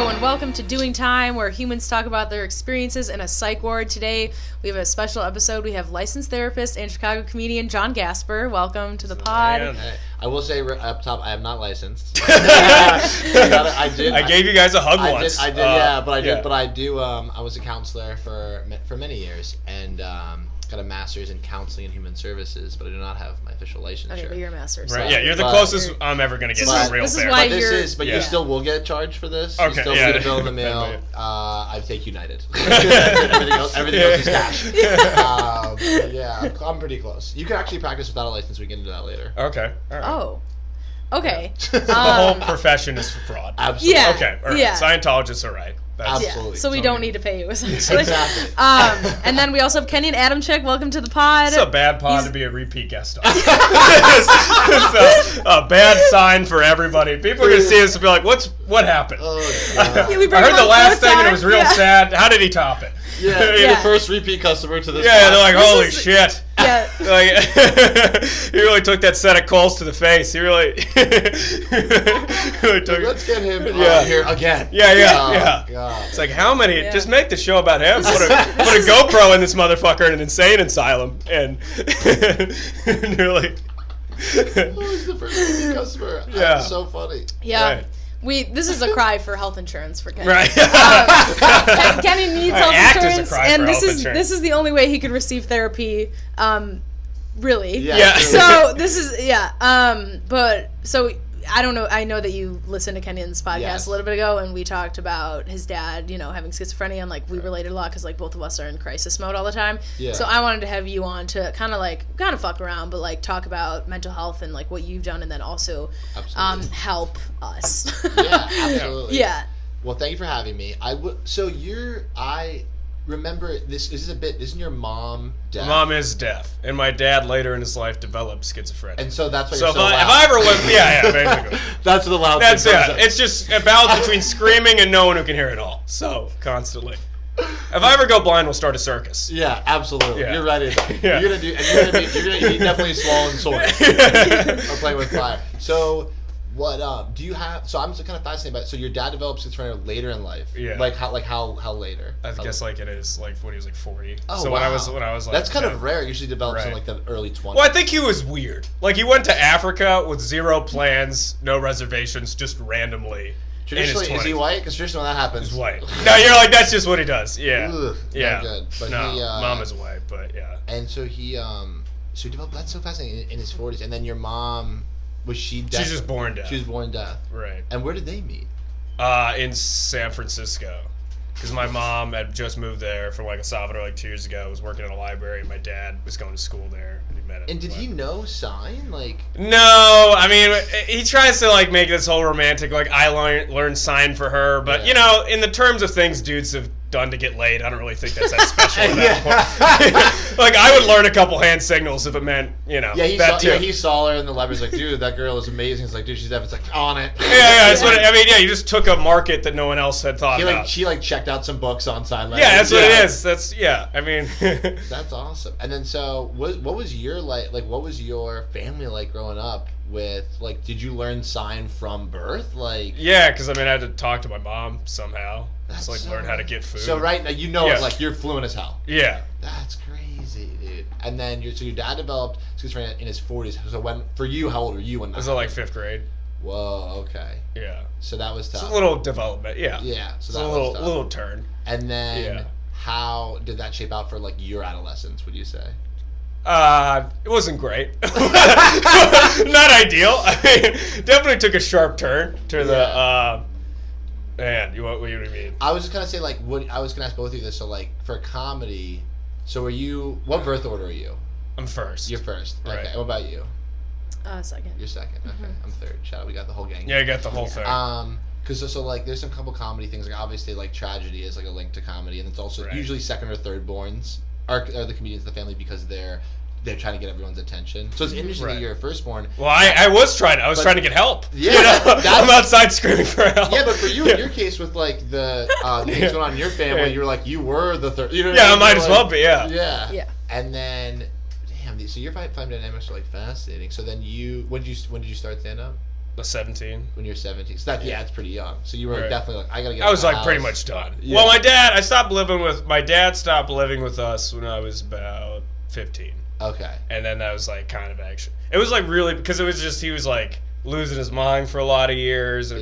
Hello and welcome to Doing Time, where humans talk about their experiences in a psych ward. Today we have a special episode. We have licensed therapist and Chicago comedian John Gasper. Welcome to the pod. I will say up top, I am not licensed. I gave you guys a hug once. I was a counselor for many years and got a master's in counseling and human services, but I do not have my official licensure. Okay, but you're a master's. Right? Yeah, you're the closest I'm ever going to get to a real therapist. You still will get charged for this. Okay, you still get a bill in the mail. I take United. everything else is cash. I'm pretty close. You can actually practice without a license. We can get into that later. Okay. All right. Oh. Okay. The whole profession is fraud. Absolutely. Yeah. Okay. All right. Yeah. Scientologists are right. Absolutely. Yeah. So we don't need to pay you, essentially. Exactly. And then we also have Kenyon Adamczyk. Welcome to the pod. It's a bad pod to be a repeat guest on. It's a bad sign for everybody. People are going to see this and be like, what happened? Oh, God. I heard the last thing and it was real sad. How did he top it? Yeah, you're the first repeat customer to this. Yeah, they're like, holy shit. Yeah. Like, he really took that set of calls to the face. He really took. Let's get him here again. Yeah. God. It's like, how many? Yeah. Just make the show about him. Put a GoPro in this motherfucker in an insane asylum, and you're like, who's the first repeat customer? Yeah. That's so funny. Yeah. Right. This is a cry for health insurance for Kenny. Right. Kenny needs health insurance, and this is the only way he could receive therapy. Really. Yeah. So this is but so I don't know. I know that you listened to Kenyon's podcast a little bit ago, and we talked about his dad, having schizophrenia, and we related a lot because both of us are in crisis mode all the time. Yeah. So I wanted to have you on to kind of fuck around, but talk about mental health and what you've done, and then also help us. Yeah, absolutely. Yeah. Well, thank you for having me. I remember this. Isn't your mom deaf? Mom is deaf, and my dad later in his life developed schizophrenia. And so that's why so you're so loud. If I ever was, basically. That's the loud. That's It's just a balance between screaming and no one who can hear it all. So constantly. If I ever go blind, we'll start a circus. Yeah, absolutely. Yeah. You're ready. Yeah. You're gonna eat definitely swallowing swords or play with fire. So. What do you have? So I'm just kind of fascinated by it. So your dad developed schizophrenia later in life. Yeah. How later? I guess it is when he was 40. Oh, so wow. when I was that's kind of rare. Usually develops in the early 20s. Well, I think he was weird. He went to Africa with zero plans, no reservations, just randomly. Traditionally, is he white? Because traditionally when that happens, he's white. No, you're that's just what he does. Yeah. Ugh, yeah. Good. But mom is white, but yeah. And so he developed. That's so fascinating in his 40s. And then your mom. Was she deaf? She's just born deaf. She was born deaf. Right. And where did they meet? In San Francisco. Because my mom had just moved there from El Salvador 2 years ago. Was working in a library. And my dad was going to school there. And he met him. And did he know sign? No. I mean, he tries to make this whole romantic, I learned sign for her. But, in the terms of things dudes have done to get laid, I don't really think that's that special at that point. I would learn a couple hand signals if it meant, he saw her in the library. He's like, dude, that girl is amazing. He's like, dude, she's deaf. It's like, on it. That's what you just took a market that no one else had thought about. She checked out some books on sign language. Yeah, that's what it is. That's that's awesome. And then what was your what was your family like growing up with did you learn sign from birth? Yeah, because I had to talk to my mom somehow. Just learn how to get food. So right now you're fluent as hell. Yeah. That's crazy, dude. And then your dad developed schizophrenia in his 40s. So for you, how old were you when that? Was it 5th grade? Whoa, okay. Yeah. So that was tough. It's a little development, yeah. Yeah. So that was a little turn. And then how did that shape out for your adolescence, would you say? It wasn't great. Not ideal. Definitely took a sharp turn to the man, what do you mean? I was just gonna say I was gonna ask both of you this. So for comedy, so what birth order are you? I'm first. You're first. Right. Okay. What about you? Second. You're second. Okay. I'm third. Shout out, we got the whole gang. Yeah, you got the whole thing. Because there's some couple comedy things obviously tragedy is a link to comedy, and it's also usually second or third borns are the comedians of the family because they're trying to get everyone's attention. So it's interesting that you're a firstborn. Well, I was trying to get help. Yeah, I'm outside screaming for help. Yeah, but for you in your case with the things going on in your family, you're you were the third. I might as well be. Yeah. Yeah. Yeah. And then, damn, so your family dynamics are fascinating. So then when did you start stand up? 17. When you're 17. So that's pretty young. So you were definitely like, I gotta get I was like house. pretty much done. Yeah. Well, my dad stopped living with us when I was about 15. Okay. And then that was like kind of action. It was like really, because it was just, he was like losing his mind for a lot of years. But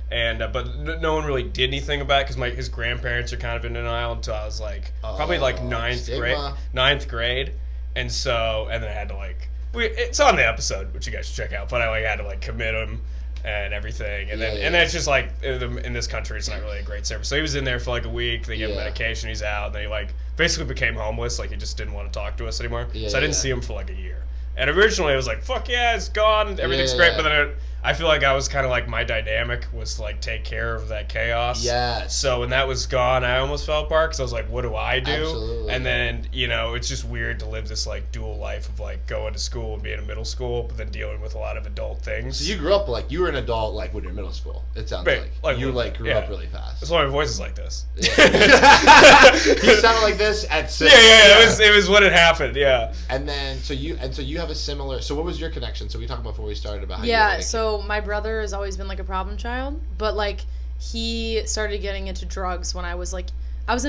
no one really did anything about it because his grandparents are kind of in denial until I was like, probably like ninth grade. And then I had to like, it's on the episode, which you guys should check out, but I like had to like commit him and everything, and then it's just like in this country it's not really a great service. So he was in there for like a week. They gave him medication. He's out, and then he like basically became homeless. Like he just didn't want to talk to us anymore. So I didn't see him for like a year. And originally it was like, fuck yeah, it's gone, everything's great. But then I feel like I was kind of like, my dynamic was to like take care of that chaos. Yes. So when that was gone, I almost fell apart because I was like, what do I do? Absolutely. And then, it's just weird to live this like dual life of like going to school and being in middle school, but then dealing with a lot of adult things. So you grew up like, you were an adult like when you're in middle school, it sounds like. You like grew up really fast. That's why my voice is like this. Yeah. You sounded like this at 6. Yeah. It was what had happened, yeah. And then, so you have a similar, so what was your connection? So we talked before we started about how so my brother has always been like a problem child, but like he started getting into drugs when I was in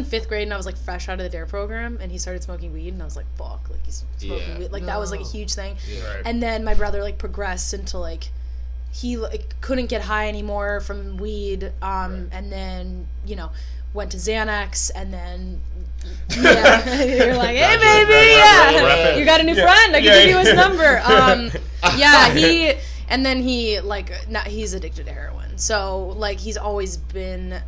5th grade and I was like fresh out of the DARE program, and he started smoking weed, and I was like, fuck, like he's smoking weed, like that was like a huge thing. And then my brother like progressed into like he like couldn't get high anymore from weed, and then went to Xanax, and then you're like, hey baby, you got a new friend, I can give you his number. He's addicted to heroin, so like he's always been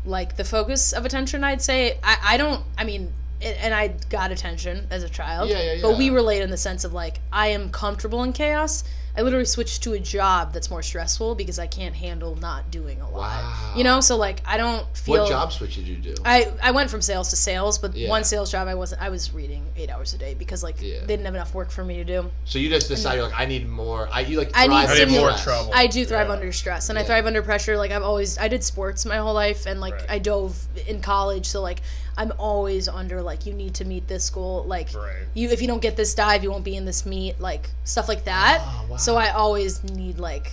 like the focus of attention, I'd say. And I got attention as a child, but we relate in the sense of like, I am comfortable in chaos. I literally switched to a job that's more stressful because I can't handle not doing a lot. Wow. So like I don't feel. What job switch did you do? I went from sales to sales, but one sales job I was reading 8 hours a day because like they didn't have enough work for me to do. So you just decided like, I need more. I need more trouble. I do thrive under stress, and I thrive under pressure. Like I did sports my whole life, and like I dove in college, so like I'm always under like, you need to meet this goal, like if you don't get this dive, you won't be in this meet, like stuff like that. Oh, wow. So I always need like,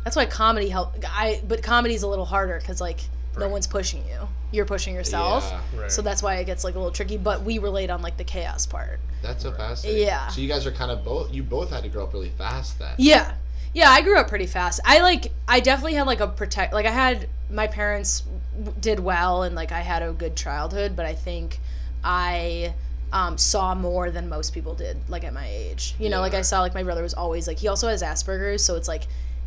that's why comedy but comedy's a little harder because like no one's pushing you, you're pushing yourself. So that's why it gets like a little tricky, but we relate on like the chaos part. That's so fascinating. So you guys are kind of both had to grow up really fast then. I grew up pretty fast. I definitely had like I had, my parents did well, and like I had a good childhood, but I think I saw more than most people did like at my age. Like I saw like my brother was always like, he also has Asperger's, so it's like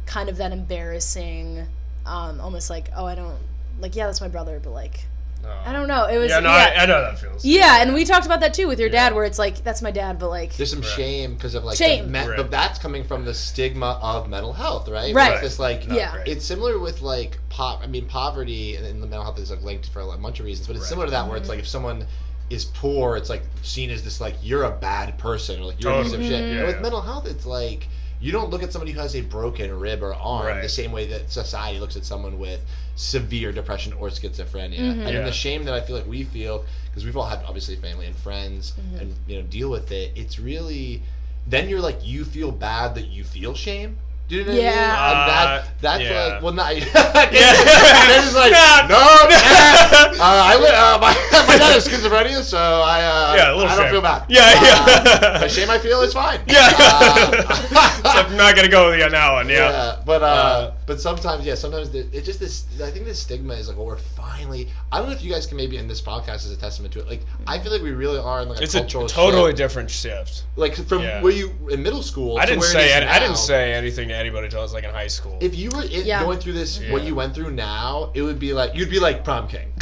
kind of that embarrassing, almost like, oh, I don't, like, yeah, that's my brother, but like, I don't know. It was I know that feels. Yeah, and we talked about that too with your dad, where it's like, that's my dad, but like there's some shame because of like shame. But that's coming from the stigma of mental health, right? Right. It's just like it's similar with like poverty and the mental health is like linked for a bunch of reasons, but it's similar to that where it's like if someone is poor, it's like seen as this like, you're a bad person, or like you're a piece of shit. And with mental health, it's like you don't look at somebody who has a broken rib or arm the same way that society looks at someone with severe depression or schizophrenia. And then the shame that I feel like we feel, because we've all had obviously family and friends and deal with it, it's really, then you're like, you feel bad that you feel shame. Do you know what I mean? And that's like, well, not. It's just like, my dad has schizophrenia, so I don't feel bad. The shame I feel is fine. So I'm not gonna go with you on that one. But sometimes it's just this. I think this stigma is like, well, we're finally. I don't know if you guys can maybe in this podcast as a testament to it. Like, I feel like we really are in like a cultural shift. It's a totally different shift. Like from where you in middle school. I didn't say anything to anybody until I was like in high school. If you were going through this, what you went through now, it would be like you'd be like prom king.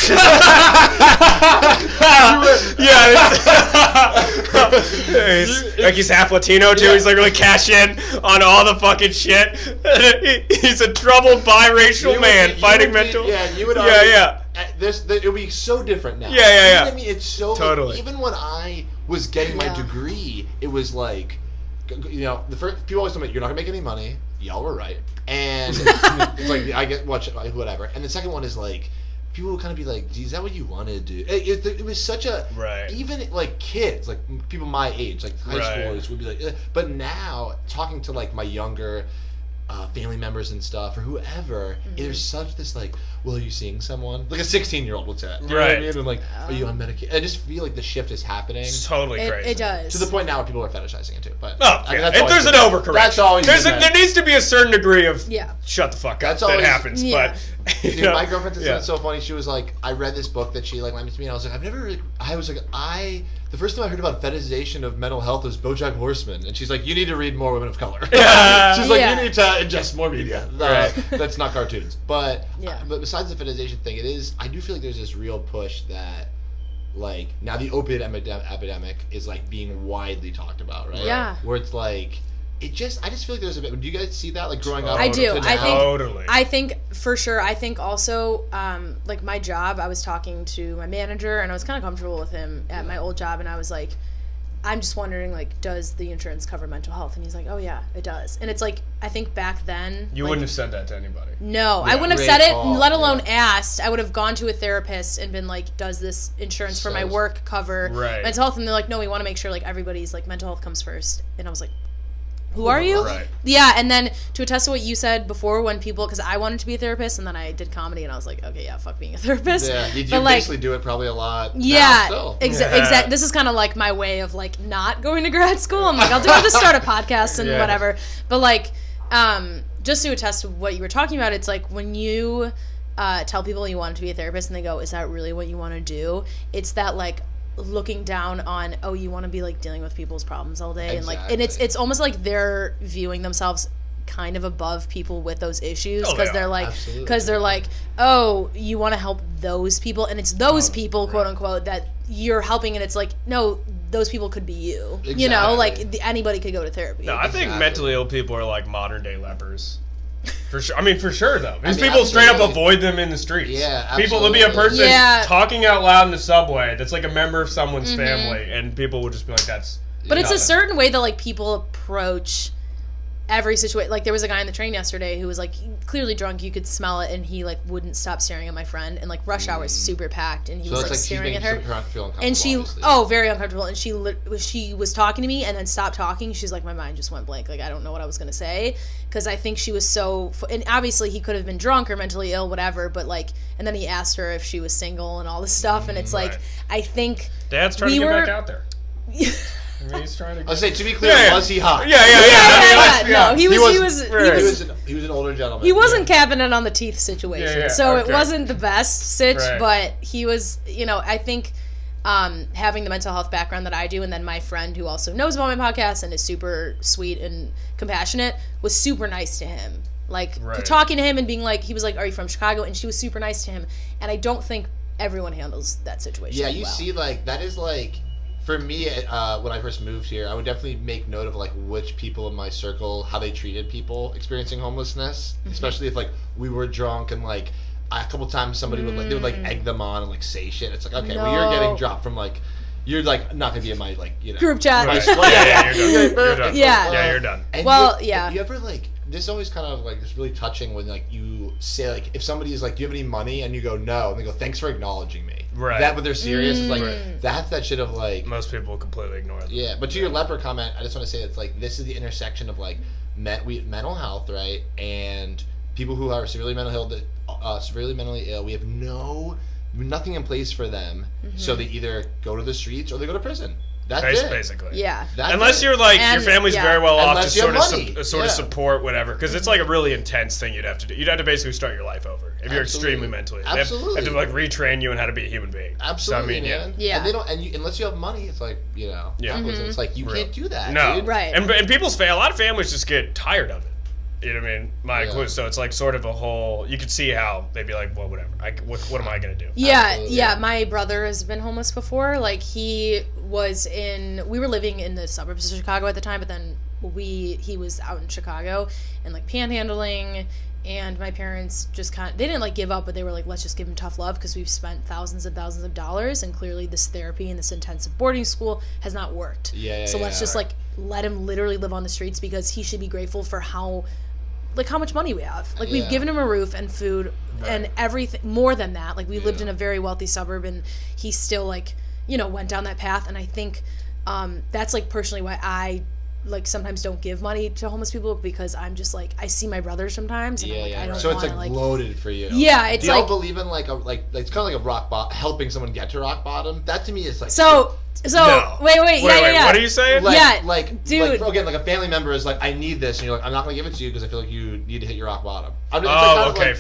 Like he's half Latino too. He's like really cash in on all the fucking shit. He's a troubled biracial man fighting mental. You would. It would be so different now. I mean, it's so totally. Like, even when I was getting my degree, it was like, the first people always tell me, you're not gonna make any money. Y'all were right. And it's like, I get whatever. And the second one is like, people would kind of be like, "Is that what you want to do?" It was such a even like kids, like people my age, like high schoolers would be like. But now talking to like my younger family members and stuff or whoever, there's such this like, well, are you seeing someone? Like a 16-year-old would say, you know what I mean? And like, are you on medication? I just feel like the shift is happening. It's totally crazy. It does. To the point now where people are fetishizing it too. But if there's an overcorrection. That's always there needs to be a certain degree of shut the fuck up. That happens. Yeah. But dude, my girlfriend said something so funny. She was like, I read this book that she like lent me to me, and I was like, the first time I heard about fetishization of mental health was BoJack Horseman, and she's like, you need to read more Women of Color. She's like, you need to ingest more media. That's not cartoons. But besides the fetishization thing, I do feel like there's this real push that, like, now the opiate epidemic is like being widely talked about, right? Yeah. Where it's like, I just feel like there's a bit. Do you guys see that, like, growing up? I do. Totally. I think for sure. I think also, like my job, I was talking to my manager, and I was kind of comfortable with him at my old job, and I was like, I'm just wondering, like, does the insurance cover mental health? And he's like, oh yeah, it does. And it's like, I think back then, you wouldn't have said that to anybody. No, I wouldn't have said it, let alone asked. I would have gone to a therapist and been like, does this insurance for my work cover mental health? And they're like, no, we want to make sure like everybody's like mental health comes first. And I was like, who are you? Right. Yeah, and then to attest to what you said before, when people, because I wanted to be a therapist, and then I did comedy, and I was like, okay, yeah, fuck being a therapist. Yeah, you basically do it probably a lot. Yeah, exactly. This is kind of like my way of like not going to grad school. I'm like, I'll just start a podcast and whatever. But like, just to attest to what you were talking about, it's like when you tell people you want to be a therapist, and they go, is that really what you want to do? It's that like, looking down on, oh, you want to be like dealing with people's problems all day, and like, and it's almost like they're viewing themselves kind of above people with those issues, because they're like, oh, you want to help those people, and it's those people, quote unquote, that you're helping, and it's like, no, those people could be you. You know, like anybody could go to therapy. No, I think mentally ill people are like modern day lepers. For sure. I mean, for sure, though. Because people straight up avoid them in the streets. Yeah, absolutely. People, there'll be a person talking out loud in the subway that's like a member of someone's family, and people will just be like, that's... But it's a certain way that, like, people approach every situation. Like, there was a guy on the train yesterday who was, like, clearly drunk. You could smell it, and he, like, wouldn't stop staring at my friend. And, like, rush hour is super packed, and he was, like, staring at her. And she, very uncomfortable. And she was talking to me and then stopped talking. She's like, my mind just went blank. Like, I don't know what I was going to say. Because I think she was so... And obviously, he could have been drunk or mentally ill, whatever. But, like... And then he asked her if she was single and all this stuff. And it's like, I think... Dad's trying to get back out there. I mean, he's trying to... I'll say, to be clear, was he hot? No, he was an older gentleman. He wasn't capping it on the teeth situation. So it wasn't the best sitch, but he was, you know, I think... having the mental health background that I do, and then my friend who also knows about my podcast and is super sweet and compassionate was super nice to him. Like, talking to him and being like, he was like, are you from Chicago? And she was super nice to him. And I don't think everyone handles that situation well. See, like, that is like, for me, when I first moved here, I would definitely make note of, like, which people in my circle, how they treated people experiencing homelessness, especially if, like, we were drunk and, like, a couple times somebody would, like, they would, like, egg them on and, like, say shit. It's like, okay, well, you're getting dropped from, like, you're, like, not gonna be in my, like, you know, group chat. You're done. Yeah, you're done. And you ever, like, this is always kind of, like, it's really touching when, like, you say, like, if somebody is like, do you have any money? And you go, no. And they go, thanks for acknowledging me. Right. That, but they're serious. It's like, that's that shit of, like... Most people completely ignore them. Yeah, but to your leper comment, I just want to say it's, like, this is the intersection of, like, mental health, right? And people who are severely mentally ill, we have nothing in place for them. So they either go to the streets or they go to prison. That's it. Basically. Yeah. Unless you're like, your family's very well off to sort of support whatever, because it's like a really intense thing you'd have to do. You'd have to basically start your life over if you're extremely mentally. Absolutely. They have to like retrain you on how to be a human being. Absolutely, so, I mean, yeah. And they don't, unless you have money, it's like, you know, it's like you can't do that. No. Dude. Right. And a lot of families just get tired of it. You know what I mean? So it's like sort of a whole... You could see how they'd be like, well, whatever. What am I going to do? Yeah. My brother has been homeless before. Like, we were living in the suburbs of Chicago at the time, but then he was out in Chicago and, like, panhandling, and my parents just they didn't, like, give up, but they were like, let's just give him tough love, because we've spent thousands and thousands of dollars, and clearly this therapy and this intensive boarding school has not worked. So let's just, like, let him literally live on the streets, because he should be grateful for how like how much money we have. Like we've given him a roof and food and everything more than that. Like we lived in a very wealthy suburb, and he still like, you know, went down that path. And I think that's like personally why I like sometimes don't give money to homeless people, because I'm just like, I see my brother sometimes and I'm like, I don't so it's wanna, like loaded for you. Yeah, it's Do like, y'all believe in like it's kind of like a rock bottom, helping someone get to rock bottom? That to me is like No. wait, yeah. What are you saying? Like, dude. Like, again, like a family member is like, I need this, and you're like, I'm not gonna give it to you because I feel like you need to hit your rock bottom. For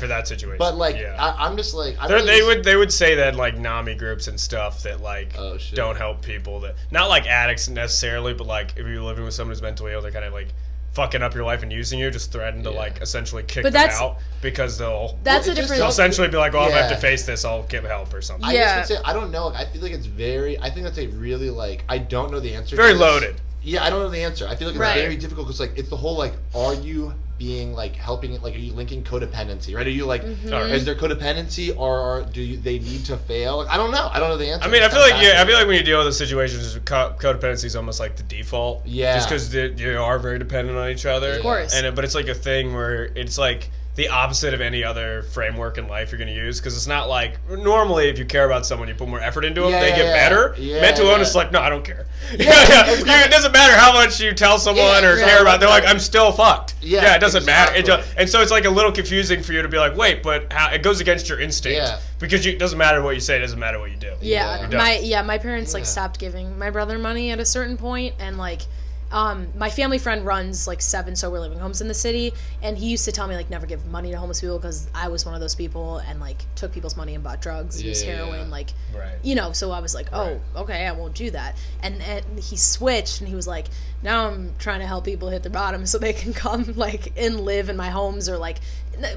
that situation. But like, I'm just like, they would say that like NAMI groups and stuff that like don't help people, that not like addicts necessarily, but like if you're living with someone who's mentally ill, they're kind of like fucking up your life and using you, just threaten to like essentially kick them out because they'll essentially be like, well, if I have to face this, I'll get help or something. I just would say, I don't know. Like, I feel like I think that's a really like, I don't know the answer. Very loaded. Yeah, I don't know the answer. I feel like it's very difficult because like it's the whole like, are you being like helping it, like are you linking codependency, right? Are you like is there codependency, or they need to fail? Like, I don't know the answer. I mean, I feel like when you deal with the situations, codependency is almost like the default, just because you are very dependent on each other, of course. But it's like a thing where it's like the opposite of any other framework in life you're going to use, because it's not like normally if you care about someone, you put more effort into them, they get better. Mental illness is like, no, I don't care. It doesn't matter how much you tell someone or care about. They're like, I'm still fucked. It doesn't matter. And so it's like a little confusing for you to be like, wait, but it goes against your instinct because it doesn't matter what you say, it doesn't matter what you do. My parents like stopped giving my brother money at a certain point, and like my family friend runs like 7 sober living homes in the city, and he used to tell me like never give money to homeless people, because I was one of those people and like took people's money and bought drugs, used heroin, like you know, so I was like, oh, okay, I won't do that. And he switched, and he was like, now I'm trying to help people hit the bottom so they can come like and live in my homes, or like,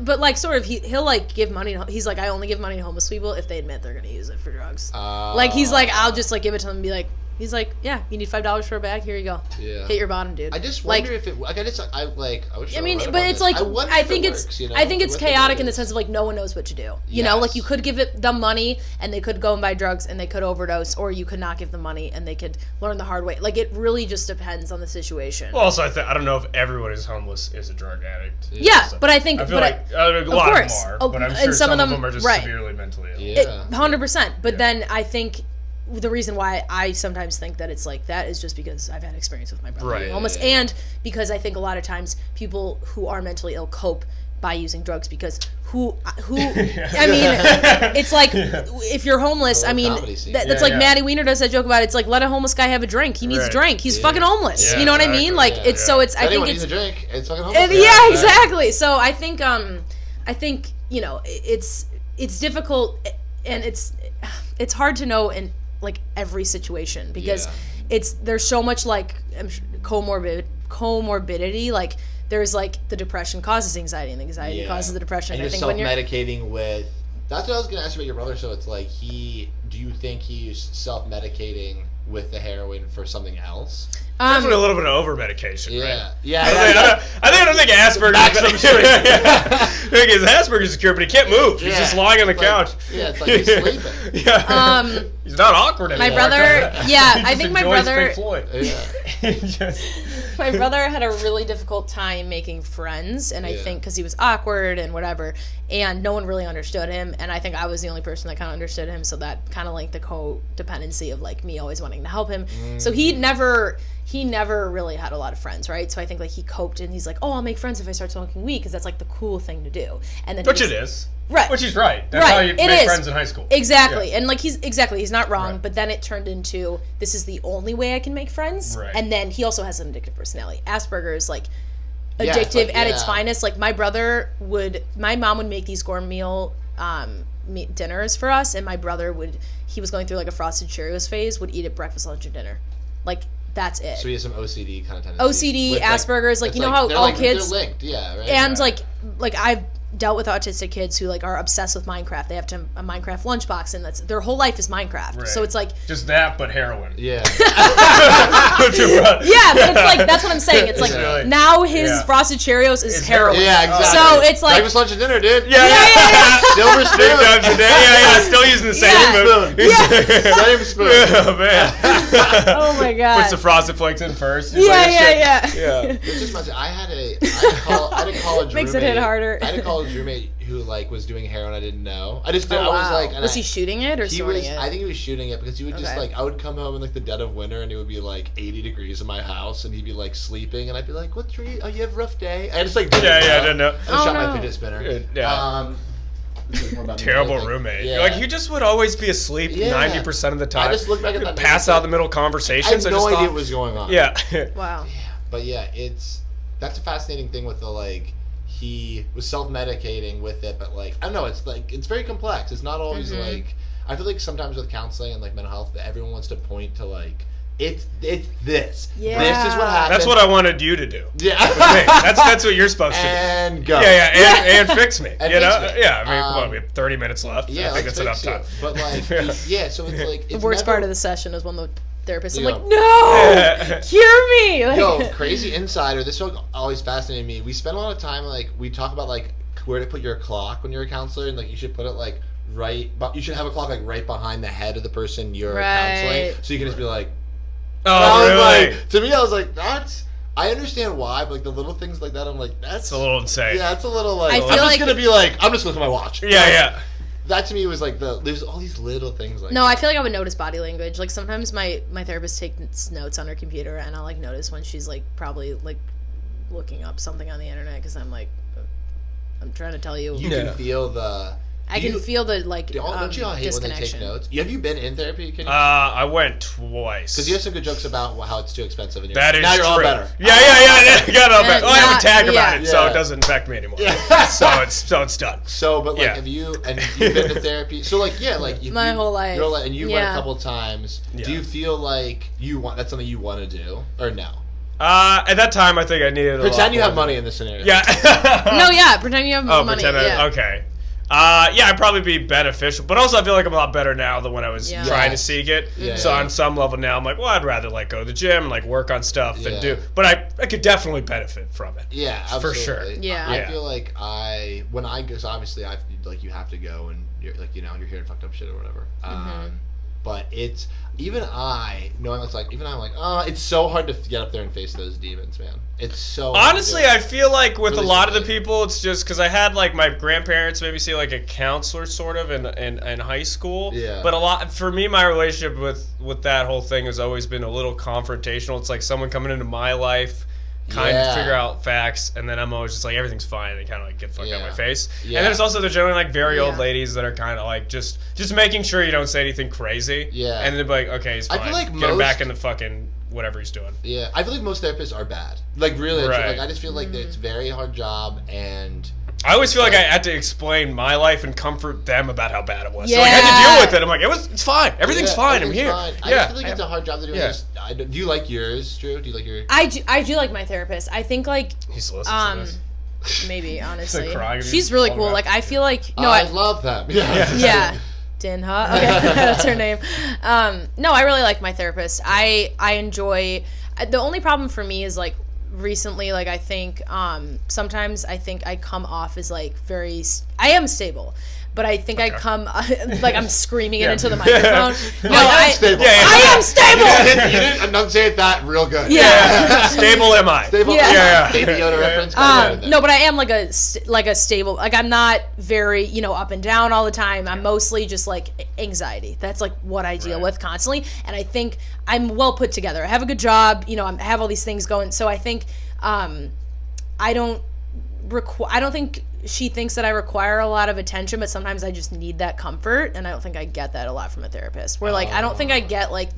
but like sort of he'll like give money. He's like, I only give money to homeless people if they admit they're gonna use it for drugs. Like he's like, I'll just like give it to them and be like, he's like, yeah, you need $5 for a bag? Here you go. Yeah. Hit your bottom, dude. I just wonder if it. Like, I wish. I mean, but it's like, I think it's chaotic in the sense of like no one knows what to do. You know, like you could give them money and they could go and buy drugs and they could overdose, or you could not give them money and they could learn the hard way. Like it really just depends on the situation. Well, also I don't know if everyone who's homeless is a drug addict. Yeah, but I think I feel like a lot of them are, but I'm sure some of them are just severely mentally ill. Yeah, 100%. But then I think the reason why I sometimes think that it's like that is just because I've had experience with my brother being homeless, and because I think a lot of times people who are mentally ill cope by using drugs, because who I mean, it's like if you're homeless, I mean, that's like Maddie Wiener does that joke about it. It's like, let a homeless guy have a drink. He needs a drink. He's fucking homeless. You know what I mean? Like it's so it's. I think it's a drink. It's fucking homeless. Yeah, exactly. So I think you know it's difficult, and it's hard to know in like every situation, because there's so much like comorbidity, like there's like the depression causes anxiety, and the anxiety causes the depression. And I think you're self-medicating with, that's what I was going to ask you about your brother. So it's like do you think he's self-medicating with the heroin for something else? Definitely a little bit of over-medication, right? I don't think Asperger's is Asperger's secure, but he can't move. He's just lying on the couch. Yeah, it's like he's sleeping. He's not awkward anymore. My brother, I think my brother, Pink my brother had a really difficult time making friends, and I think because he was awkward and whatever, and no one really understood him, and I think I was the only person that kind of understood him, so that kind of like the codependency of like me always wanting to help him. So he never really had a lot of friends, right? So I think like he coped, and he's like, oh, I'll make friends if I start smoking weed, because that's like the cool thing to do. And then which it is. Right. Which he's right. That's how you make friends in high school. Exactly. Yeah. And like he's not wrong, but then it turned into, this is the only way I can make friends. Right. And then he also has an addictive personality. Asperger's like addictive at its finest. Like my mom would make these gourmet meal dinners for us, and my brother he was going through like a Frosted Cheerios phase, would eat it breakfast, lunch, and dinner. Like that's it. So he has some OCD kind of tendencies. OCD, Asperger's, like you know how all kids they're linked, right? And like I've dealt with autistic kids who like are obsessed with Minecraft. They have a Minecraft lunchbox, and that's their whole life is Minecraft. Right. So it's like just that, but heroin. Yeah. But it's like that's what I'm saying. It's like now his Frosted Cheerios is heroin. Yeah, exactly. So it's like breakfast, lunch, and dinner, dude. Yeah. Silver spoon. 3 times a day. Yeah. Still using the same spoon. Same spoon. Oh man. Oh my god. Puts the Frosted Flakes in first. Yeah. It's just I had had a college Makes roommate. it hit harder. I had a college roommate who like was doing heroin. I didn't know. I was like, was he shooting it or snorting it? I think he was shooting it because he would just like, I would come home in like the dead of winter and it would be like 80 degrees in my house and he'd be like sleeping and I'd be like, "What's you? Oh, you have a rough day?" I just like I didn't know. I shot my fidget spinner. Yeah. Terrible roommate. Yeah. Like you just would always be asleep 90% of the time. I just look back at that. Pass out in the middle of conversations. I had no idea what was going on. Yeah. Wow. Yeah. But yeah, that's a fascinating thing with the like he was self-medicating with it, but like I don't know, it's like it's very complex. It's not always like I feel like sometimes with counseling and like mental health, everyone wants to point to like it's this. Yeah. This is what happened. That's what I wanted you to do. Yeah. That's what you're supposed to do. And go. Yeah, and fix me. And you know? fix me. Yeah, I mean, come on, we have 30 minutes left. Yeah, I think that's enough time. But like, so it's like The worst part of the session is when the therapist is Yeah. like, "No, cure me!" Like, Yo, crazy insider. This book always fascinated me. We spend a lot of time like we talk about like where to put your clock when you're a counselor, and like you should put it like but you should have a clock like right behind the head of the person you're counseling, so you can just be like. Oh, really? Like, to me, I was like, that's. I understand why, but like the little things like that, I'm like, that's a little insane. Yeah, it's a little like. I feel I'm just like gonna be like, I'm just looking at my watch. Yeah. That to me was like there's all these little things like. No, I feel like I would notice body language. Like sometimes my therapist takes notes on her computer, and I'll like notice when she's like probably like looking up something on the internet because I'm like, I'm trying to tell you. You can feel the. I can feel the like don't you all hate when they take notes? Have you been in therapy? I went twice. Because you have some good jokes about how it's too expensive. And that is now you're true. all better. Yeah. Got all better. I have a tag about it, so Yeah. it doesn't affect me anymore. Yeah. so it's done. So, but like, have you and you've been to therapy? So like, my whole life. And you went a couple times. Yeah. Do you feel like that's something you want to do or no? At that time, I think I needed. Pretend you have money in this scenario. Yeah. No, yeah. Pretend you have money. Okay. I'd probably be beneficial, but also I feel like I'm a lot better now than when I was trying to seek it. So on some level now, I'm like, well, I'd rather like go to the gym and like work on stuff and do. But I could definitely benefit from it. Yeah, absolutely. For sure. Yeah, I feel like when I go, so obviously like you have to go and you're like you're hearing fucked up shit or whatever. But it's I'm like, oh, it's so hard to get up there and face those demons, man. It's so honestly, I feel like with really a lot of the people, it's just because I had like my grandparents maybe see like a counselor sort of in high school. Yeah. But a lot for me, my relationship with that whole thing has always been a little confrontational. It's like someone coming into my life. Kind of figure out facts, and then I'm always just like everything's fine, and kind of like get the fuck out of my face. Yeah. And then there's generally like very old ladies that are kind of like just making sure you don't say anything crazy. Yeah. And then be like, okay, he's fine. I feel like get him back in the fucking whatever he's doing. Yeah, I feel like most therapists are bad. Like really, like I just feel like it's a very hard job, and I always feel like I had to explain my life and comfort them about how bad it was. Yeah. So I had to deal with it. I'm like, it's fine. Everything's fine. I'm here. Fine. I just feel like it's a hard job to do. Yeah. Do you like yours, Drew? Do you like your? I do like my therapist. I think like he's listening to this. Maybe honestly, she's really cool. Like I feel like I love them. Yeah. Dinha. Okay, that's her name. No, I really like my therapist. I enjoy. The only problem for me is like recently, like I think sometimes I think I come off as like I am stable, but I think I come like I'm screaming it into the microphone. No, I am stable. I am stable. You didn't enunciate that real good. Yeah. Stable am I? Stable. Yeah. Baby Yoda reference. No, but I am like a stable. Like I'm not very up and down all the time. I'm mostly just like anxiety. That's like what I deal with constantly. And I think I'm well put together. I have a good job. I have all these things going. So I think I don't think she thinks that I require a lot of attention, but sometimes I just need that comfort, and I don't think I get that a lot from a therapist. Where like I don't think I get like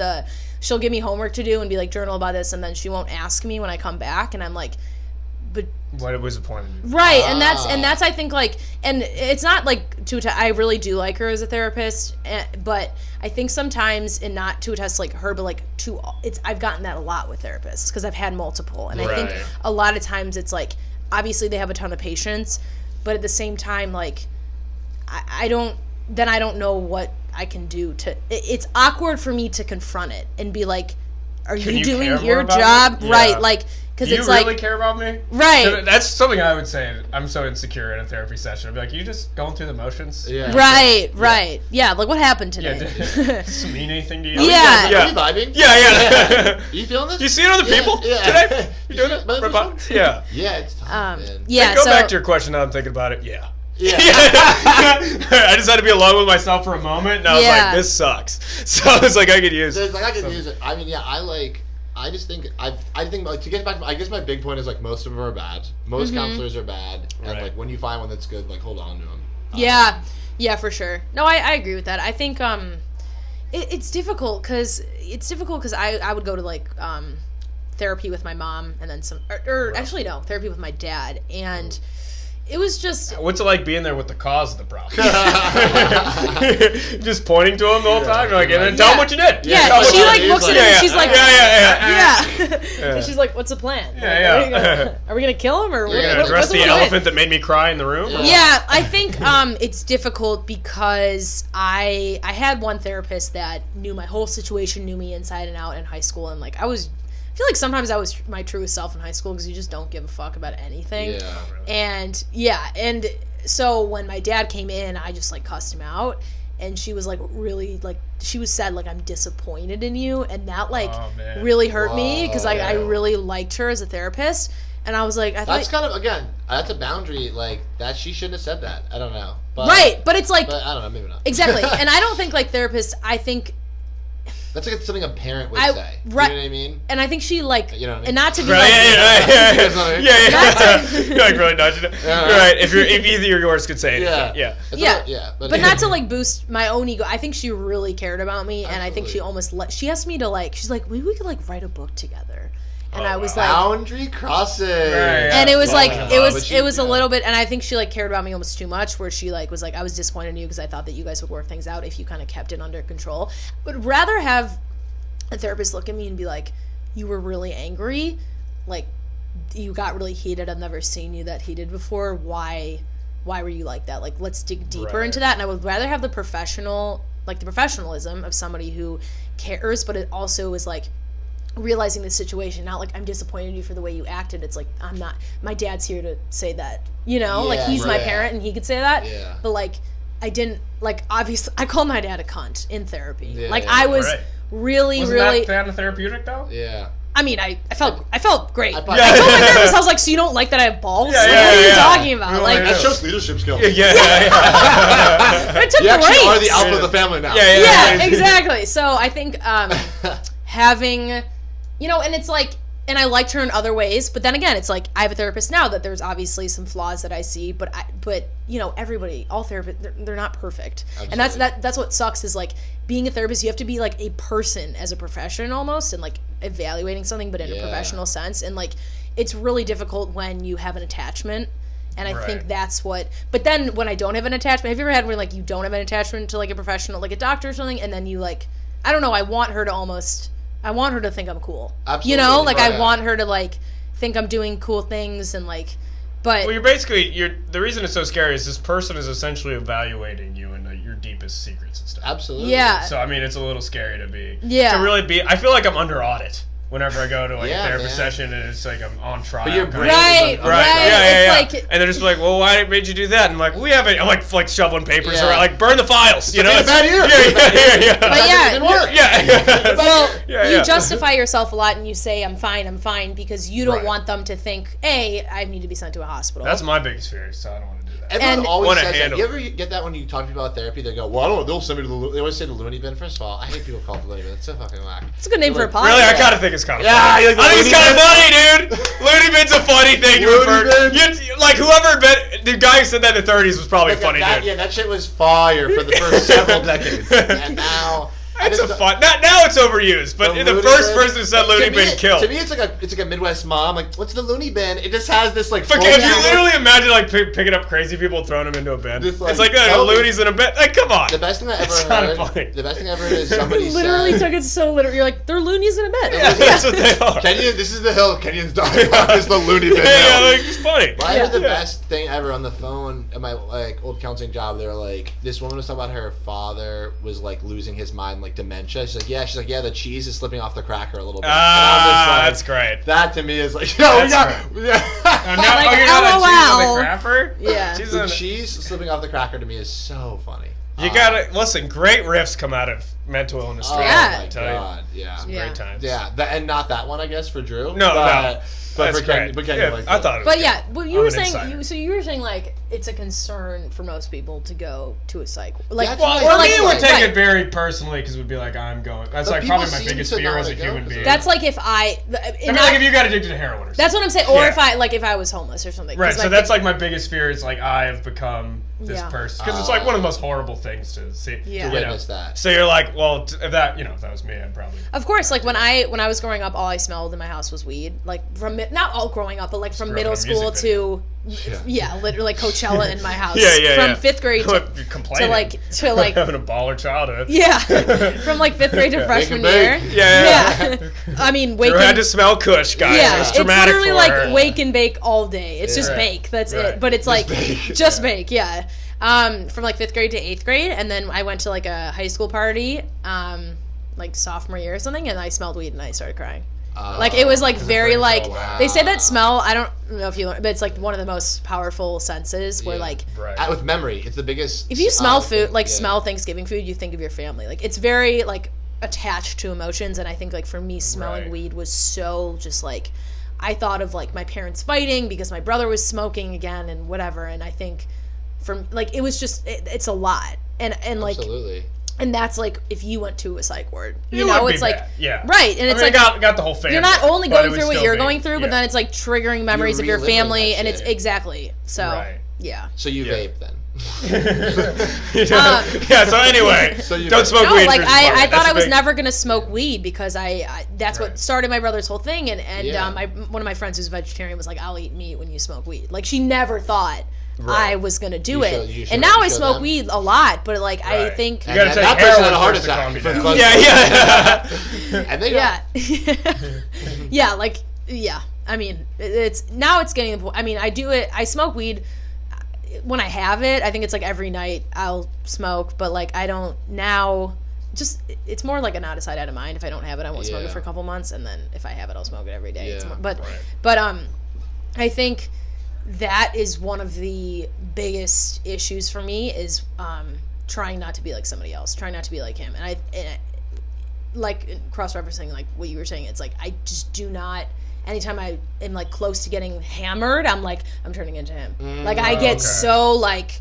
she'll give me homework to do and be like journal about this, and then she won't ask me when I come back, and I'm like, but what was the point? Right, and that's I think like, and it's not like I really do like her as a therapist, but I think sometimes, and not to attest like her, but like I've gotten that a lot with therapists because I've had multiple, and I think a lot of times it's like obviously they have a ton of patience, but at the same time like I don't know what I can do it's awkward for me to confront it and be like, are Can you doing care your more about job me? right? Yeah. Like, because Do you it's like, really care about me? right? That's something I would say. I'm so insecure in a therapy session. I'd be like, you just going through the motions? Yeah. Right. Yeah, like what happened today? Yeah, does it mean anything to you? Yeah. Are you vibing? Yeah. You feeling this? You seeing other people Yeah. today? You doing it? Yeah. Yeah, it's tough, man. Yeah. Go back to your question now I'm thinking about it. Yeah. Yeah. I just had to be alone with myself for a moment, and I was like, this sucks. So I was like, I could use it. It's like, I could use it. I mean, yeah, I just think like to get back. I guess my big point is like most of them are bad. Most counselors are bad, and like when you find one that's good, like hold on to them. Yeah, for sure. No, I agree with that. I think it's difficult because I would go to like therapy with my mom and then some or actually no, therapy with my dad, and it was just... What's it like being there with the cause of the problem? Just pointing to him the whole time, like, and then tell him what you did. Yeah, she like looks at him and she's like, yeah. And she's like, "What's the plan? Are we gonna kill him or we're gonna address the elephant that made me cry in the room?" Yeah, I think it's difficult because I had one therapist that knew my whole situation, knew me inside and out in high school, and like I feel like sometimes I was my truest self in high school because you just don't give a fuck about anything. Yeah. And so when my dad came in, I just like cussed him out, and she was like really like she was said like I'm disappointed in you, and that like really hurt me because like I really liked her as a therapist, and I was like that's kind of that's a boundary like that she shouldn't have said that. I don't know. But, right, but it's like but I don't know, maybe not. Exactly, and I don't think like therapists. I think. That's like something a parent would say. Right. You know what I mean? And I think she like, you know what I mean? And not to be right, like, You're like really nudging it. Right. If either yours could say it. Yeah. But not to like boost my own ego. I think she really cared about me, and I think she almost she asked me to like. She's like, maybe we could like write a book together. And I was like, boundary crossing. And it was like it was a little bit, and I think she like cared about me almost too much, where she like was like, I was disappointed in you because I thought that you guys would work things out if you kind of kept it under control. Would rather have a therapist look at me and be like, you were really angry, like you got really heated. I've never seen you that heated before. Why were you like that? Like, let's dig deeper into that. And I would rather have the professionalism of somebody who cares, but it also is like realizing the situation, not like I'm disappointed in you for the way you acted. It's like I'm not. My dad's here to say that, like he's my parent and he could say that. Yeah. But like I didn't like obviously I called my dad a cunt in therapy. I was really Wasn't that kind of therapeutic though? Yeah. I mean, I felt great. I told Yeah. my therapist, I was like, so you don't like that I have balls? Yeah, Like, yeah, what are you yeah. talking about? Like, That shows leadership skills. Yeah. I took You the actually reins. are the alpha of the family now. Yeah, exactly. So I think having, and it's like, and I liked her in other ways, but then again, it's like I have a therapist now that there's obviously some flaws that I see, but everybody, all therapists, they're not perfect. Absolutely. And that's what sucks is like being a therapist, you have to be like a person as a profession almost, and like evaluating something, but in a professional sense. And like it's really difficult when you have an attachment. And I think that's what. But then when I don't have an attachment, have you ever had where like you don't have an attachment to like a professional, like a doctor or something, and then you like, I don't know, I want her to think I'm cool. Absolutely. I want her to like think I'm doing cool things and like. But well, the reason it's so scary is this person is essentially evaluating you and your deepest secrets and stuff. Absolutely. Yeah. So I mean, it's a little scary to be. Yeah. To really be, I feel like I'm under audit whenever I go to like a therapy man. session, and it's like I'm on trial. But your brain right. Yeah. It's like, and they're just like, well, why made you do that? And I'm like, we haven't. I'm like shoveling papers Yeah. around, like burn the files. You know, It's a bad year. Yeah. But yeah, It didn't work. Yeah. well, you justify yourself a lot and you say I'm fine because you don't want them to think, I need to be sent to a hospital. That's my biggest fear, so I don't want to do that. Everyone always wanna says that. handle You ever get that when you talk to people about therapy? They go, well, I don't know. They'll send me to the... They always say the loony bin. First of all, I hate people call it the loony bin. It's so fucking whack. It's a good name for a podcast. Really, I kind of think it's kind of Yeah, funny. you like the I think it's loony kind of funny, dude. Loony bin's a funny thing to refer. Like whoever the guy who said that in the 30s was probably funny, dude. Yeah, that shit was fire for the first several decades, and now. It's a fun. Now it's overused, but the first person who said loony bin killed. To me, it's like a Midwest mom. Like, what's the loony bin? It just has this like. If you literally imagine like picking up crazy people, throwing them into a bin, it's like the loonies in a bin. Like, come on. The best thing I ever heard. The best thing I ever heard is somebody literally took it so literal. You're like, they're loonies in a bed. Yeah, that's what they are. Kenyon, this is the hill. Kenyon's dog is the loony bin. Yeah, like it's funny. Well, I heard the best thing ever on the phone at my like old counseling job. They were like, this woman was talking about her father was like losing his mind, like like dementia. She's like, yeah, the cheese is slipping off the cracker a little bit. That's great. That to me is like, you're not a cheese on the crapper? Yeah. The cheese slipping off the cracker to me is so funny. You gotta listen. Great riffs come out of Mental Illness. Oh my god! Yeah. Some great times. Yeah, and not that one, I guess, for Drew. No. But That's for great. Kenyon, I thought it was But good. yeah, but you were saying insider. you were saying like it's a concern for most people to go to a psych. Like, That's Well, what for I me, it feel would like. take Right. it very personally because we'd be like, I'm going. That's But like probably people my seem biggest to fear not as a let go human because being. of that's like if I if you got addicted to heroin or something. That's what I'm saying. Or Yeah. if I was homeless or something. Right, 'Cause so that's like my biggest fear is like I have become this Yeah. person. Because it's like one of the most horrible things to see. Yeah. To witness that. So you're like, well, if that was me, I'd probably. Of course, like when I was growing up, all I smelled in my house was weed. Like from not all growing up, but like from Just middle growing up school in a to literally like Coachella in my house. Yeah. From 5th grade You're to complaining. like having a baller childhood. yeah, from like 5th grade to freshman year. Yeah. I mean, Drew had to smell Kush, guys. Yeah, It was it's traumatic literally for like her. wake and bake all day. It's just Right. bake. That's Right. it. But it's Just like bake. just bake. Yeah. From like 5th grade to 8th grade, and then I went to like a high school party, like sophomore year or something, and I smelled weed and I started crying. Like it was like very like they say that smell. I don't know if you learn, but it's like one of the most powerful senses. Where like with memory, it's the biggest. if you smell food, like smell Thanksgiving food, you think of your family. Like it's very like attached to emotions, and I think like for me, smelling weed was so just like I thought of like my parents fighting because my brother was smoking again and whatever. And I think from like it was just it's a lot, and like. Absolutely. And that's like if you went to a psych ward, It you know, would be it's like bad. right, and it's like got the whole family. you're not only but going it would through what still you're be- going through, but then it's like triggering memories of your reliving family, that and it's shit. exactly so. Right. Yeah. So you vape then. Yeah. So anyway, don't smoke No, weed. like in your I apartment. thought That's I was big- never gonna smoke weed because I that's what Right. started my brother's whole thing, and Yeah. one of my friends who's a vegetarian was like, I'll eat meat when you smoke weed. Like she never thought. Right. I was gonna do You it, show and now I them. smoke weed a lot. But like I Right. think, You gotta And take that person had a heroin heart first to calm attack. you down. For Yeah. And they yeah, like yeah. I mean, it's getting to the point. I mean, I do it. I smoke weed when I have it. I think it's like every night I'll smoke, but like I don't now. Just it's more like an out of sight, out of mind. If I don't have it, I won't smoke it for a couple months, and then if I have it, I'll smoke it every day. Yeah. But I think that is one of the biggest issues for me is trying not to be like somebody else, trying not to be like him, and I like cross-referencing like what you were saying. It's like I just do not. Anytime I am like close to getting hammered, I'm turning into him. Like I get so like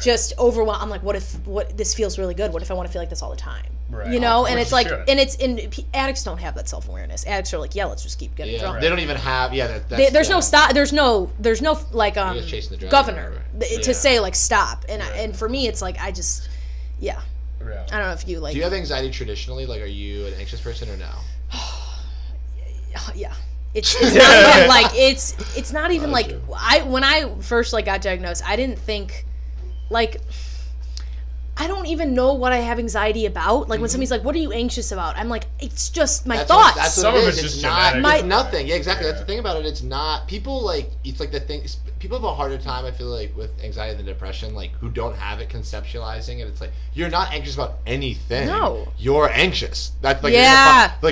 just overwhelmed. I'm like, what if this feels really good? What if I want to feel like this all the time? Right. You know, and Which it's you like, should. and addicts don't have that self-awareness. Addicts are like, yeah, let's just keep getting drunk. They don't even have that's, There's no stop. There's no like just chasing the drug governor or to say like stop. And for me, it's like I just I don't know if you like. Do you have anxiety traditionally? Like, are you an anxious person or no? Yeah. It's not even like it's not even like when I first like got diagnosed, I didn't think like I don't even know what I have anxiety about. Like when somebody's like, "What are you anxious about?" I'm like, "It's just my thoughts." That's Some what of it it's is. just It's not. genetic. It's nothing. Yeah, exactly. That's the thing about it. It's not. People like. It's like the thing. People have a harder time. I feel like with anxiety and depression, like who don't have it, conceptualizing it. It's like you're not anxious about anything. No. You're anxious. That's like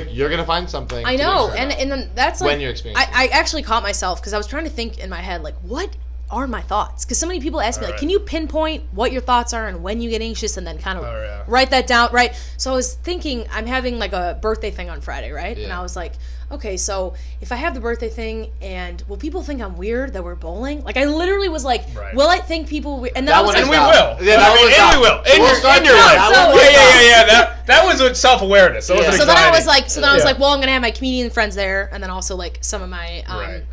you're gonna find something. I to know, be and then that's like when you're experiencing. I actually caught myself because I was trying to think in my head like, what are my thoughts? Because so many people ask me like, can you pinpoint what your thoughts are and when you get anxious, and then kind of write that down, right? So I was thinking, I'm having like a birthday thing on Friday, right? Yeah. And I was like, okay, so if I have the birthday thing, and will people think I'm weird that we're bowling? Like I literally was like, will I think people? And then I was and like, we will. Yeah, and we will. In your life. That was with self-awareness. So then I was like, well, I'm gonna have my comedian friends there, and then also like some of my,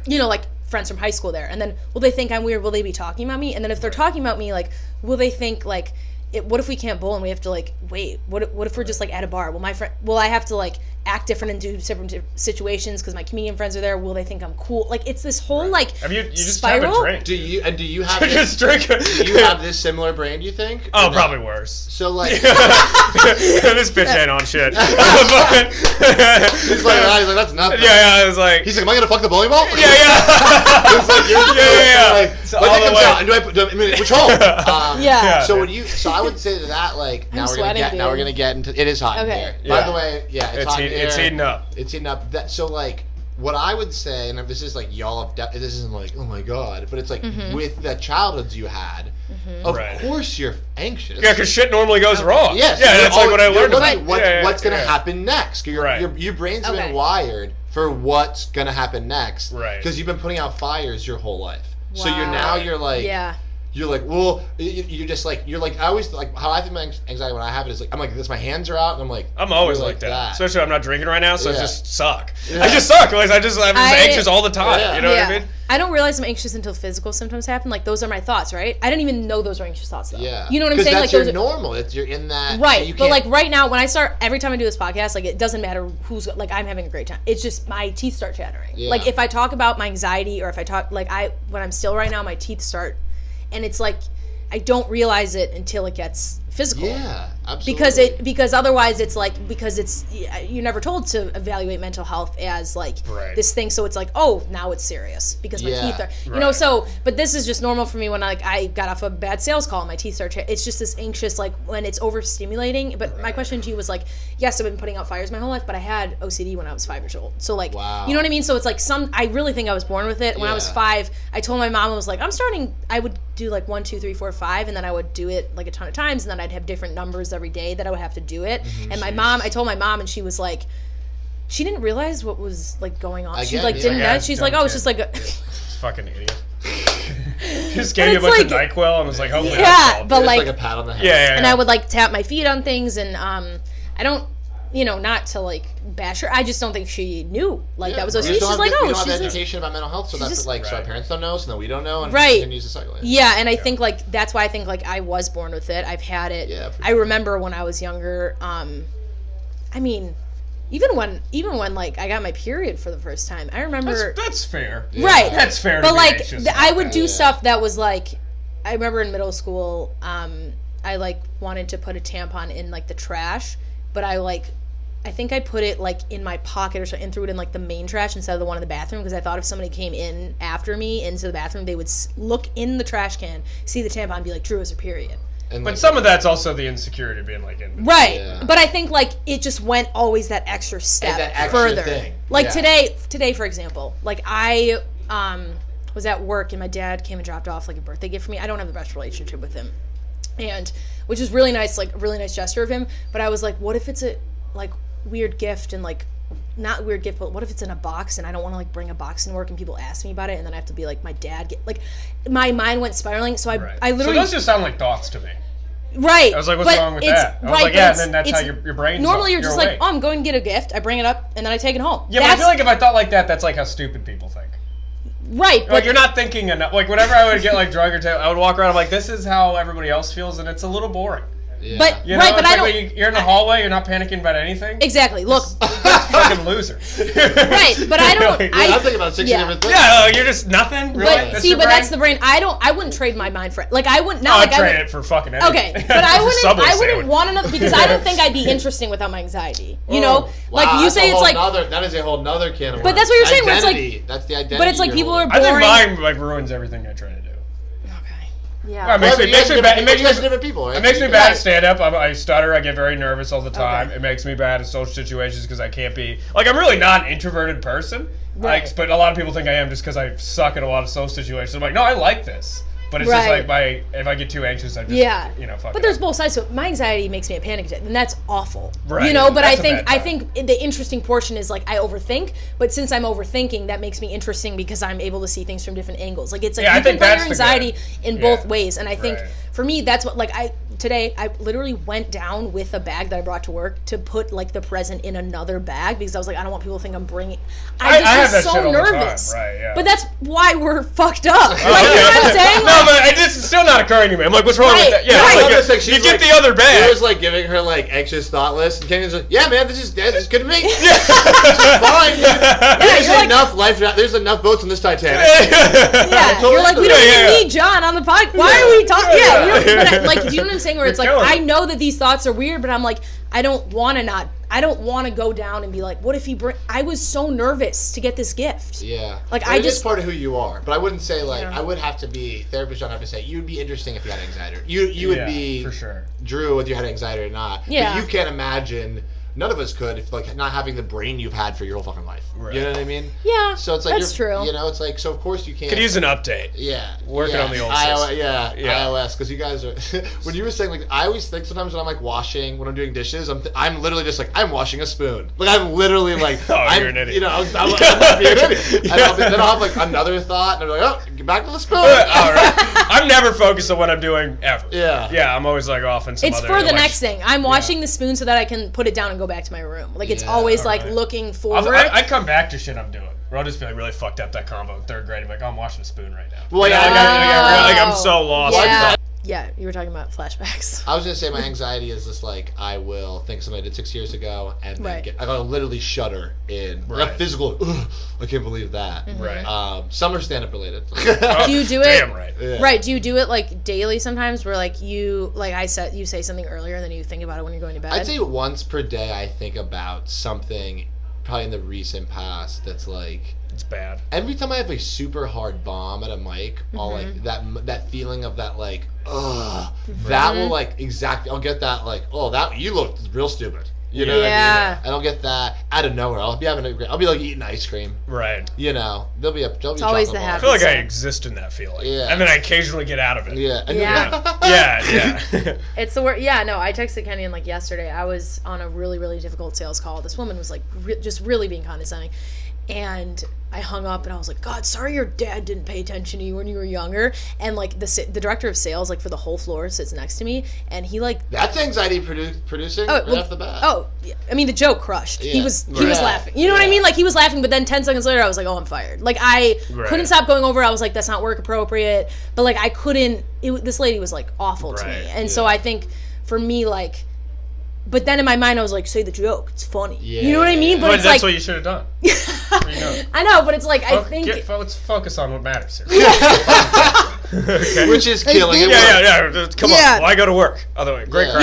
like friends from high school there, and then will they think I'm weird? Will they be talking about me? And then if they're talking about me, like, will they think like, what if we can't bowl and we have to like wait? What if we're just like at a bar? Will I have to like act different and do different situations because my comedian friends are there? Will they think I'm cool? Like, it's this whole like you just spiral. have a drink. Do you have just drink? Do you have this similar brain? You think? Oh, probably worse. So like, this bitch ain't on shit. he's like, that's nothing. Yeah, I was like, he's like, am I gonna fuck the bowling ball? Yeah. It's like, Yeah. Like, So when all that the comes way. out, and do I mean, which hole? Yeah. So I would say to that, like, now we're gonna get into. It is hot in here. Yeah. By the way, it's hot in here. It's heating up. It's heating up. So like, what I would say, and this is like y'all have. This isn't like, oh my god, but it's like with the childhoods you had. Of course you're anxious. Yeah, because shit normally goes wrong. Yes. Yeah, that's like what I learned. What's going to happen next? Your brain's been wired for what's going to happen next. Right. Because you've been putting out fires your whole life. Wow. So you're like, yeah. You're like, well, you're just like, I always, like, how I think my anxiety when I have it is like, I'm like this, my hands are out, and I'm like, I'm always like that. Especially when I'm not drinking right now, so I just suck. Yeah. I just suck. I'm just anxious all the time. Yeah. You know what I mean? I don't realize I'm anxious until physical symptoms happen. Like, those are my thoughts, right? I didn't even know those were anxious thoughts, though. Yeah. You know what I'm saying? That's like, your normal. You're in that. Right. So but, like, right now, when I start, every time I do this podcast, like, it doesn't matter who's, like, I'm having a great time. It's just my teeth start chattering. Yeah. Like, if I talk about my anxiety or if I talk, like, when I'm still right now, my teeth start, and it's like, I don't realize it until it gets physical. Yeah, absolutely. Because otherwise it's like, because it's, you're never told to evaluate mental health as like this thing, so it's like, oh, now it's serious because my teeth are, you know, so, but this is just normal for me when I got off a bad sales call and my teeth start, it's just this anxious, like when it's overstimulating. But my question to you was like, yes, I've been putting out fires my whole life, but I had OCD when I was 5 years old. So like, you know what I mean? So it's like I really think I was born with it. When I was 5, I told my mom, I was like, I would do like 1, 2, 3, 4, 5, and then I would do it like a ton of times, and then I'd have different numbers every day that I would have to do it. And I told my mom, and she was like, she didn't realize what was like going on. She like didn't know. She's like, oh, it's just like a fucking idiot. Just gave you a bunch of NyQuil and was like, hopefully but like a pat on the head. Yeah. And I would like tap my feet on things, and I don't, you know, not to like bash her. I just don't think she knew like that was OCD. She's like, oh, we don't she's have education about mental health, so that's just, like, so our parents don't know, so then we don't know, and it continues to cycle. Yeah, and I think like that's why I think like I was born with it. I've had it. Yeah, I remember when I was younger. I mean, even when like I got my period for the first time, I remember. That's fair. Right. That's fair. But like I would do stuff that was like, I remember in middle school, I like wanted to put a tampon in like the trash, but I think I put it like in my pocket or something and threw it in like the main trash instead of the one in the bathroom, because I thought if somebody came in after me into the bathroom, they would look in the trash can, see the tampon, and be like, Drew has her period. And but like, some of that's also the insecurity being like in right. Yeah. But I think like it just went always that extra step further. Thing. Like today for example, like I was at work and my dad came and dropped off like a birthday gift for me. I don't have the best relationship with him, and which is really nice, like a really nice gesture of him. But I was like, what if it's a like weird gift, and like not weird gift, but what if it's in a box and I don't want to like bring a box in work and people ask me about it, and then I have to be like, my dad like my mind went spiraling. So I literally, so those just sound like thoughts to me. Right. I was like, what's wrong with that? I was like, yeah, and then that's how your brain's normally you're just like, oh, I'm going to get a gift, I bring it up, and then I take it home. Yeah, but I feel like if I thought like that, that's like how stupid people think. Right. Like, you're not thinking enough. Like, whenever I would get like drunk or I would walk around, I'm like, this is how everybody else feels, and it's a little boring. Yeah. But you know, but I don't. You're in the hallway. You're not panicking about anything. Exactly. Look, fucking loser. Right, but I don't. I'm thinking about 60 different things. Yeah, you're just nothing. Really. But that's the brain. I wouldn't trade my mind for it. Like I wouldn't. Not like I'd trade it for fucking anything. Okay, but I wouldn't want another, because I don't think I'd be interesting without my anxiety. You know, like you say, it's like that is a whole nother can of worms. But that's what you're saying. Where it's like that's the identity. But it's like people are boring. I think mine like ruins everything I try to do. Yeah. Well, it makes me bad. It makes me different people. Right? It makes me bad at stand up. I stutter. I get very nervous all the time. It makes me bad at social situations because I can't be like, I'm really not an introverted person. Right. Like, but a lot of people think I am just because I suck at a lot of social situations. I'm like, no, I like this. But it's just like if I get too anxious, I just fuck. But there's both sides to it. My anxiety makes me a panic attack, and that's awful. Right. You know, but I think the interesting portion is like I overthink, but since I'm overthinking, that makes me interesting because I'm able to see things from different angles. Like it's like you can play your anxiety in both ways, and I think for me that's what like today I literally went down with a bag that I brought to work to put like the present in another bag because I was like, I don't want people to think I'm bringing. I was so nervous. Right, yeah. But that's why we're fucked up. Like, you know what I'm saying? No, but it's still not not occurring to me. I'm like, what's wrong with that? Yeah, Right. like, you get the other bag. She was like giving her like anxious thought list, and Kenyon's like, yeah, man, this is good to me. This is fine. There's enough boats in this Titanic. Totally you're like, we don't even need John on the podcast. Why are we talking? Yeah, like, do you know what I'm saying? Where it's like, I know that these thoughts are weird, but I'm like, I don't want to go down and be like, what if he I was so nervous to get this gift. Yeah. Like, I just part of who you are. But I wouldn't say, like, I would have to be, therapist John, I have to say, you would be interesting if you had anxiety. You would be, for sure, Drew, whether you had anxiety or not. Yeah. But you can't imagine, none of us could, if, like, not having the brain you've had for your whole fucking life. Right. You know what I mean? Yeah, so it's like that's true. You know, it's like, so of course you can't. Could use an update. Yeah. Working on the old system. iOS, because you guys are, when you were saying, like, I always think sometimes when I'm, like, when I'm doing dishes, I'm literally just like, I'm washing a spoon. Like, I'm literally like, you're an idiot. You know, I'm not being an idiot. And then I'll have, like, another thought, and I'm like, oh, get back to the spoon. All right. I'm never focused on what I'm doing, ever. Yeah. Yeah, I'm always, like, off in some It's other... for the next thing. I'm washing the spoon so that I can put it down and go back to my room. Like, it's always, like, looking forward. I come back to shit I'm doing. Or I'll just be like really fucked up that combo in third grade. I'm like, oh, I'm washing a spoon right now. Well, I'm so lost. Yeah, you were talking about flashbacks. I was gonna say my anxiety is just like I will think something I did 6 years ago and then I gotta literally shudder in like a physical. I can't believe that. Mm-hmm. Right. Some are stand up related. Do you do it? Damn right. Yeah. Right. Do you do it like daily sometimes? Where like you say something earlier and then you think about it when you're going to bed. I'd say once per day I think about something. Probably in the recent past that's like it's bad. Every time I have a super hard bomb at a mic, I'll like that feeling of that like that will like exactly I'll get that like that you look real stupid. You know what I mean? And I'll get that out of nowhere. I'll be like eating ice cream. Right. You know, it's always the I feel like I exist in that feeling. Yeah. And then I occasionally get out of it. Yeah. Yeah. It's the word. Yeah. No, I texted Kenyon like yesterday. I was on a really, really difficult sales call. This woman was like just really being condescending. And I hung up and I was like, God, sorry your dad didn't pay attention to you when you were younger. And like the director of sales, like for the whole floor, sits next to me, and he like that's anxiety producing right off the bat. Oh, I mean the joke crushed. Yeah. He was laughing. You know what I mean? Like he was laughing, but then 10 seconds later, I was like, oh, I'm fired. Like I couldn't stop going over. I was like, that's not work appropriate. But like I couldn't. This lady was like awful to me, and so I think for me like. But then in my mind, I was like, say the joke. It's funny. Yeah. You know what I mean? But it's that's like, what you should have done. I know, but it's like, I think... Let's focus on what matters here. Okay. Which is killing it. Yeah. Come on. Why go to work? Otherwise, great crowd.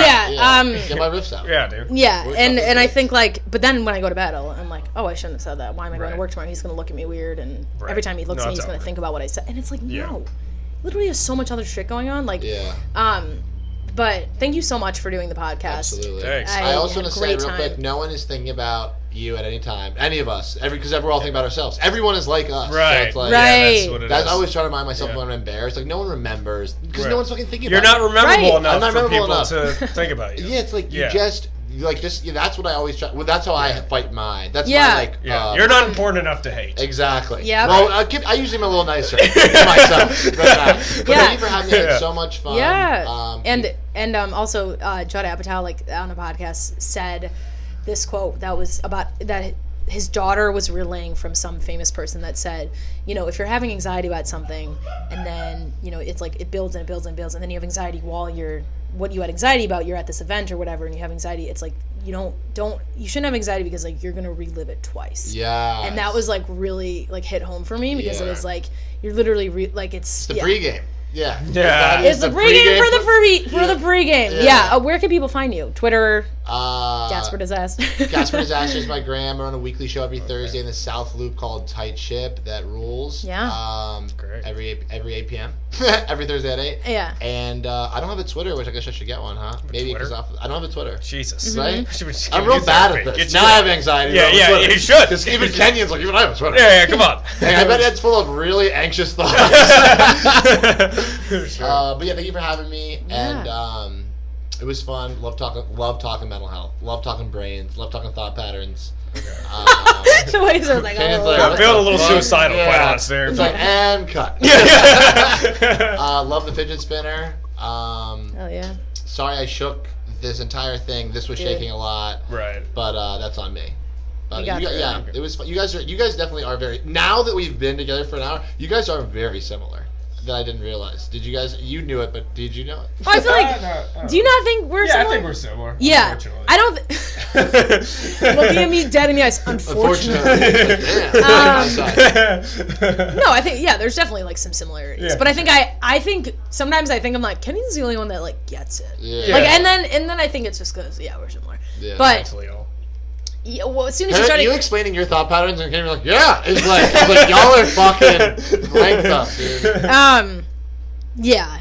Get my riffs out. Yeah, dude. Yeah, and I think like, but then when I go to bed, I'm like, oh, I shouldn't have said that. Why am I going to work tomorrow? He's going to look at me weird, and every time he looks at me, he's going to think about what I said. And it's like, no. Literally has so much other shit going on. Like, but thank you so much for doing the podcast. Absolutely. Thanks. I also want to say real quick, no one is thinking about you at any time. Any of us. Because we're all thinking about ourselves. Everyone is like us. Right. So it's like, that's what it is. I always try to remind myself when I'm embarrassed. Like, no one remembers. Because no one's fucking thinking about it. You're not rememberable enough for people enough to think about you. Yeah, it's like you just... Like just that's what I always try. Well, that's how I fight mine. That's my like. You're not important enough to hate. Exactly. Yeah. Well, I usually am a little nicer to myself. But thank you for having me. It's so much fun. Yeah. And also Judd Apatow like on the podcast said this quote that was about that his daughter was relaying from some famous person that said, you know, if you're having anxiety about something and then you know it's like it builds and it builds and builds and then you have anxiety while you're what you had anxiety about, you're at this event or whatever, and you have anxiety, it's like, you shouldn't have anxiety because, like, you're going to relive it twice. Yeah. And that was, like, really, like, hit home for me because it was, like, you're literally, it's the pregame. Yeah. It's the pregame for the pregame. Yeah. Where can people find you? Twitter? Gasper Disaster. Gasper Disaster is my gram. We're on a weekly show every Thursday in the South Loop called Tight Ship. That rules. Yeah. Great. Every 8 p.m. every Thursday at 8. Yeah. And I don't have a Twitter, which I guess I should get one, huh? Maybe because I don't have a Twitter. Jesus. Right? I'm real bad at this. Now I have anxiety. Yeah, you should. Because even Kenyon's like, even I have a Twitter. Yeah, come on. Hey, I bet it's full of really anxious thoughts. But yeah, thank you for having me. Yeah. And it was fun. Love talking mental health. Love talking brains. Love talking thought patterns. The way he was like, I'm feeling a little suicidal, quite honestly. It's like, and cut. Love the fidget spinner. Hell yeah. Sorry I shook this entire thing. This was shaking a lot. Right. But that's on me. It was fun. You guys definitely are very. Now that we've been together for an hour, you guys are very similar. that I didn't realize. Did you guys? You knew it, but did you know it? Oh, I feel like. Do you not think we're similar? I think we're similar. Yeah, I don't. Looking at me dead in the eyes. Unfortunately. No, I think there's definitely like some similarities, but I think sometimes I think I'm like Kenny's the only one that like gets it. Yeah. Like and then I think it's just because we're similar. Yeah. But. Yeah, well, as soon as you started... You explaining your thought patterns and Kenny like, yeah, it's like y'all are fucking ranked up, dude. Yeah.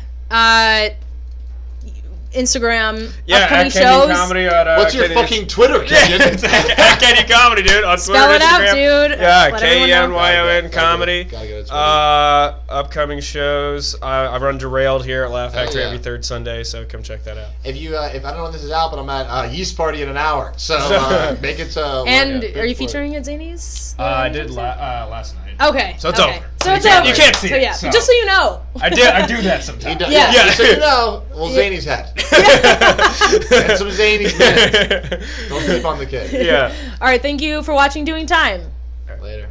Instagram, Kenyon upcoming shows. Comedy at, what's your fucking Twitter, Kenyon? At Kenyon Comedy, dude. On Twitter, Spell it Instagram. out, dude. Yeah, Kenyon Comedy. Gotta get it Upcoming shows. I run Derailed here at Laugh Factory every third Sunday, so come check that out. If I don't know when this is out, but I'm at Yeast Party in an hour, so make it to. And are you featuring at Zany's? I did last night. Okay. So it's over. So it's over. You can't see it. So just so you know. I do that sometimes. Yeah. So you know, Zany's head. And some Zany's minutes. Don't sleep on the kid. Yeah. All right. Thank you for watching Doing Time. Later.